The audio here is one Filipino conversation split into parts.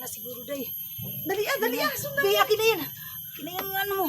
na siguro, day. Dali sundan. Day, akin na yan. Akin na yan, ano mo.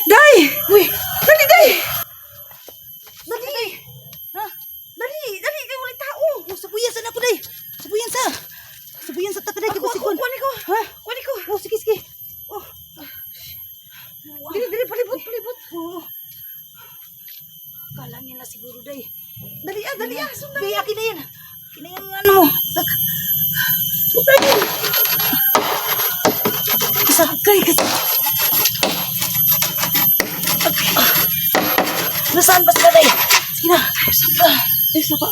Day! Uy! Dali, Day! Dali! Ha? Dali! Kaya walang tao! Oh, sabuyan ako, Day! Sabuyan sa tatay, Day! Kunin ko! Ha? Kunin ko! Oh, sige! Oh! Dali, palibot! Oh! Kala niya na siguro, Day. Dali, sundan! Day, akin na yan! Akin na yan, ano mo! Sakay kasi! Nasaan ba sila, Day? Sige na. Ayos na ba?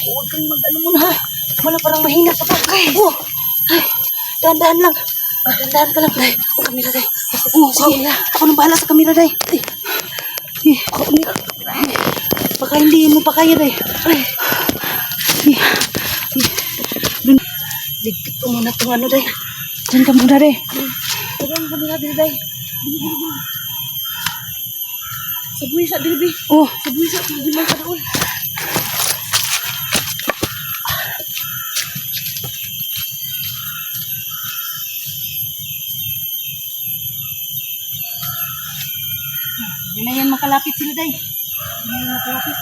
Huwag kang mag-ano muna, ha? Wala, parang mahina pa ka. Oh. Dahan-dahan lang. Dahan-dahan ka lang, Day. Ang kamera, Day. Sige. Ako nang bahala sa kamera, Day. Baka hindi mo pa kaya, Day. Ligpit ko muna itong ano, Day. Diyan ka muna, Day. Diyan ka muna, Day. Sabuhay sa dilibi. Oh. Sabuhay sa dilibi ka doon. malapit sila, day. Hindi na malapit.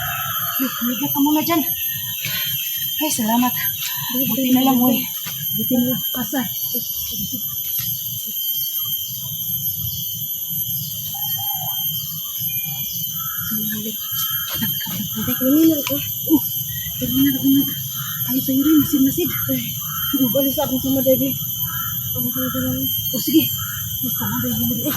Liga ka muna dyan. Ay, salamat. Buti na lang, oy. Buti na lang. Pasa. Terminal ko. Terminal ko nga. Ayaw sa'yo rin, masid-masid. Balik sa akin sama, Debbie. Sige. Basta na, Debbie.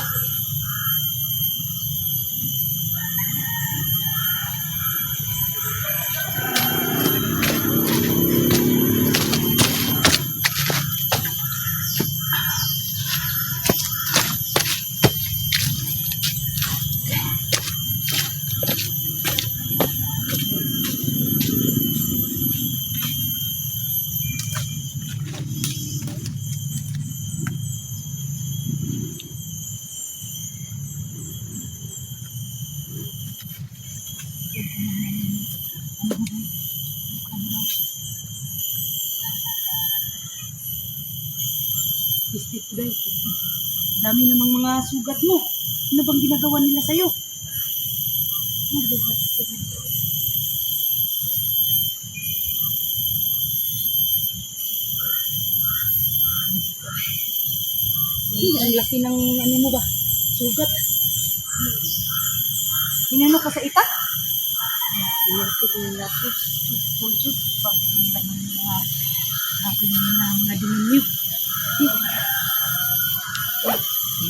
Bistit ko, day. Dami namang mga sugat mo. Ano bang ginagawa nila sa'yo? Ang laki ng ano mo ba? Sugat. Inano ka sa itak? Inano nila po. Sugat. Bakit nila ng mga demonyo?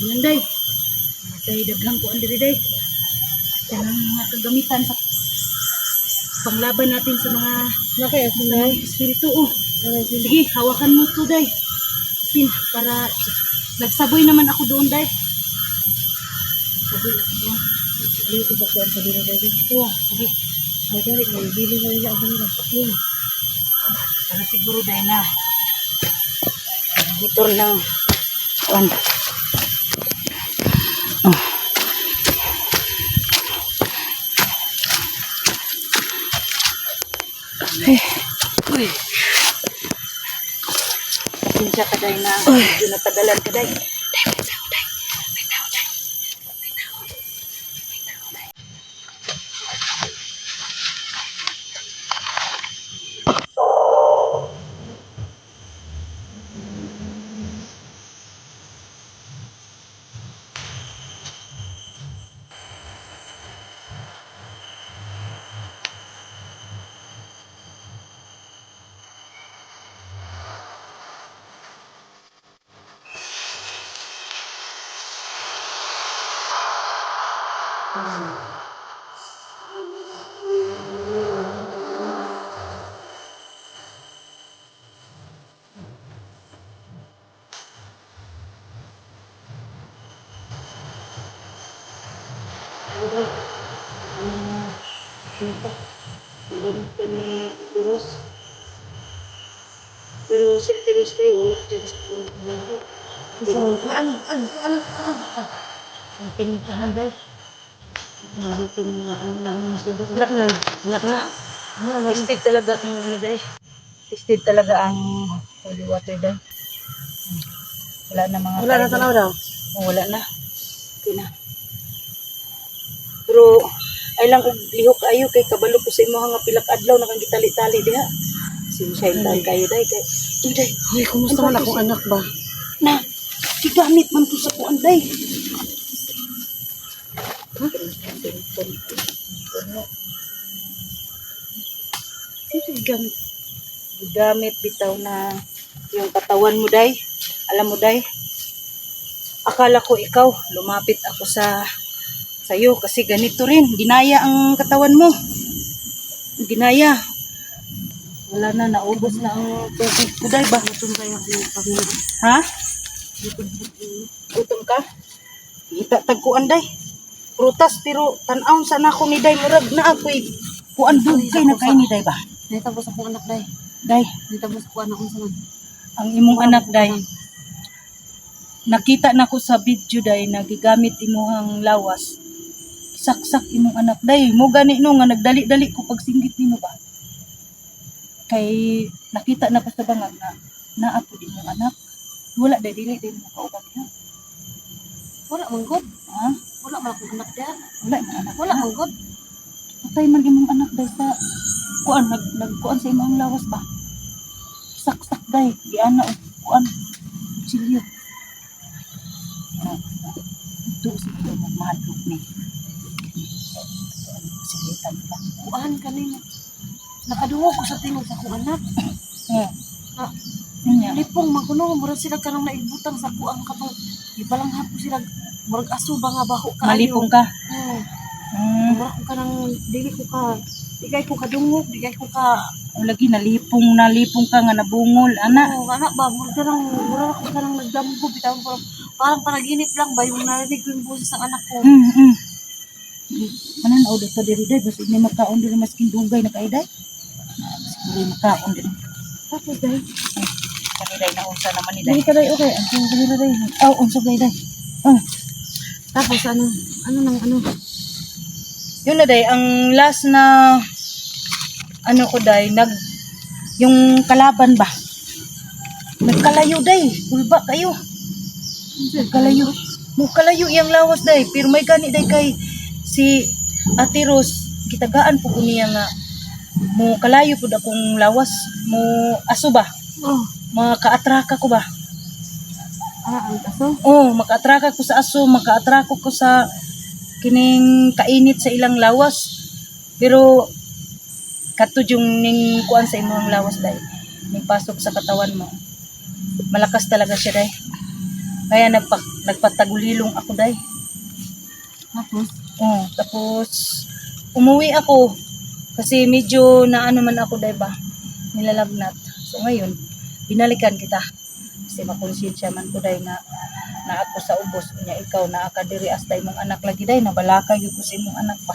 Yan, day. Matay daghang ko ang diri, day. Yan ang mga kagamitan sa panglaban natin sa mga espiritu. Sige, hawakan mo to, day. Kasi para nagsaboy naman ako doon, day. Nagsaboy ako doon. Ayaw ko sa sabi na, day. Oo, sige. May bili na nila ako nila. Para siguro, day, na motor ng kuwan. Oh. Hey. Uy. Pasensya ka, day, na medyo natagalan ka, day. Day, may tao, day. May tao, day. May tao. May tao, day. Pero si Tiris tayo, ulit Tiris po. Ang pinitahan dahil. Naritin nga ang namin sa Tested talaga ang ano dahil. Tested talaga ang holy water dahil. Wala na mga Wala na tanaw daw. Wala na. Okay na. Pero ay lang og lihok ayo kay kabalo ko sa imo nga pilak adlaw nakagitali-tali diha. Sinsyaintan kayo day kay day. Hoy, kumusta man akong anak ba? Na gigamit man to sa kuan day. Ha? Gigamit. Gigamit bitaw na yung katawan mo day. Alam mo day. Akala ko ikaw lumapit ako sa'yo kasi ganito rin. Ginaya ang katawan mo. Ginaya. Wala na, naubos na ang tubig ko, day ba? Gutom kayo ako. Ha? Gutom ka? Hita tagkuan, day. Prutas, pero tan-aon sana ako ni day. Murag na ako'y kuan dugay na kayo ni day ba? Nitapos akong anak, day. Day, Nitapos ako anak ko sa man. ang imong anak, day. Nakita na ko sa video, day, na gigamit imuhang lawas. Saksak imong anak, day. Mo gani no nga nagdali-dali ko pagsinggit nimo ba? Kay nakita na ko sa bangag na naapo din yung anak. Wala day dili din mo kauban niya. Wala man gud. Ha? Wala man akong anak day. Wala man anak. Wala man god. Patay man imong anak day sa kuan nagkuan sa imong lawas ba? Sak-sak day, giana og kuan. Chilyo. Ito siguro magmadlok ni. Silitan pa. Kuan kanina. Nakadungog ko sa tingog sa akong anak. Ah, Niya. lipong makuno murag sila kanang naibutang sa kuang katong ibalang hapon sila murag aso ba nga baho ka. Malipong ka. Murag ko kanang dili ko ka digay ko kadungog, digay ko ka Lagi nalipong ka nga nabungol ana. anak ba murag ako kanang nagdamgo bitaw parang panaginip lang ba yung narinig ko yung boses ng anak ko. Mananaw dito diri day basta ni makaon diri maskin dugay na kay day. Siguro makaon diri. Tapos day Kaniday na unsa naman ni day. dili ka day okay ang dili day. Oh, unsa day day. Oh, Tapos ano yun na day ang last na ano ko day yung kalaban ba. Nagkalayo day, bulba kayo. Nagkalayo. Mo kalayo iyang lawas day, pero may gani day kay si Ate Rose kitagaan po niya nga mo kalayo pud akong lawas mo aso ba. oh Maka-atraka ko ba? ang aso Oh, maka-atraka ko sa aso, maka-atraka ko sa kining kainit sa ilang lawas. Pero katud yung ning kuan sa imong lawas day. Ning pasok sa katawan mo. Malakas talaga siya day. Kaya nagpatagulilong ako day. tapos Oh, tapos umuwi ako kasi medyo naano man ako day ba. Nilalagnat. So ngayon, binalikan kita. Kasi makonsensya man ko day na ako sa ubos niya ikaw na akadiri astay mong anak lagi day nabalaka gyud ko sa imong anak pa.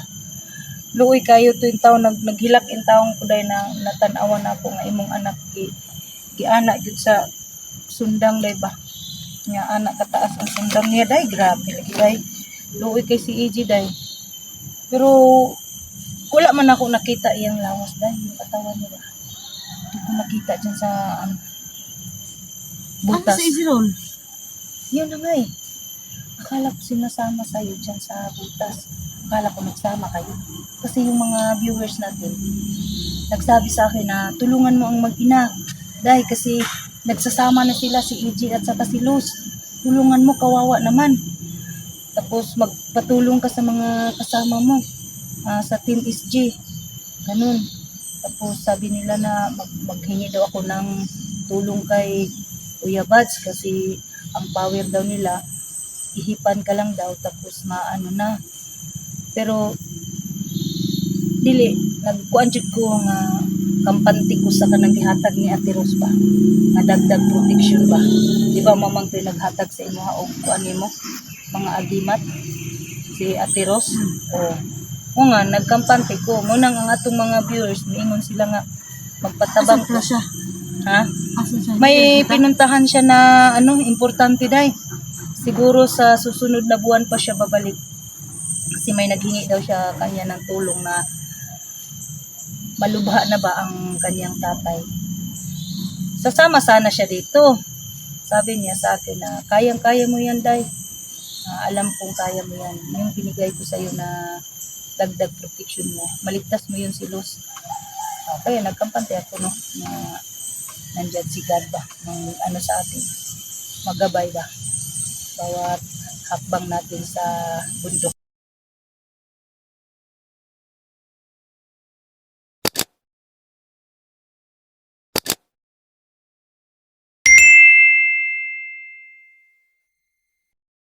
Luoy kayo tuwing taon naghilak in taong ko day na natanawan ako nga imong anak giana gyud sa sundang day ba. Nga anak kataas ang sundang niya day grabe lagi day. Luoy kay si EJ day. Pero wala man ako nakita iyang lawas day yung katawan niya ba. Hindi ko nakita dyan sa butas. sa easy roll Yun na nga eh. Akala ko sinasama sa'yo dyan sa butas. Akala ko nagsama kayo. Kasi yung mga viewers natin, nagsabi sa akin na tulungan mo ang mag-ina. Dahil kasi nagsasama na sila si EJ at saka si Luz. Tulungan mo, kawawa naman. Tapos magpatulong ka sa mga kasama mo sa Team SG. Ganun. Tapos sabi nila na maghingi daw ako ng tulong kay Kuya Bads kasi ang power daw nila ihipan ka lang daw tapos maano na. Pero dili nagkuan jud ko nga kampante ko sa kanang gihatag ni Ate Rose ba nga dagdag protection ba. Di ba mamang naghatag sa imo og kuan nimo mga agimat si Ate Rose? O nga nagkampante ko mo nang ang atong mga viewers miingon sila nga magpatabang asan siya ha. asan siya May pinuntahan siya na importante day. Siguro sa susunod na buwan pa siya babalik. Kasi may naghingi daw siya kanya ng tulong na malubha na ba ang kanyang tatay. Sasama sana siya dito. Sabi niya sa akin na kayang-kaya mo yan day. Alam kong kaya mo yan. Yung binigay ko sa'yo na dagdag protection mo. Maligtas mo yun si Luz. Kaya nagkampante ako no na nandyan si God ba ng ano sa atin magabay ba bawat hakbang natin sa bundok.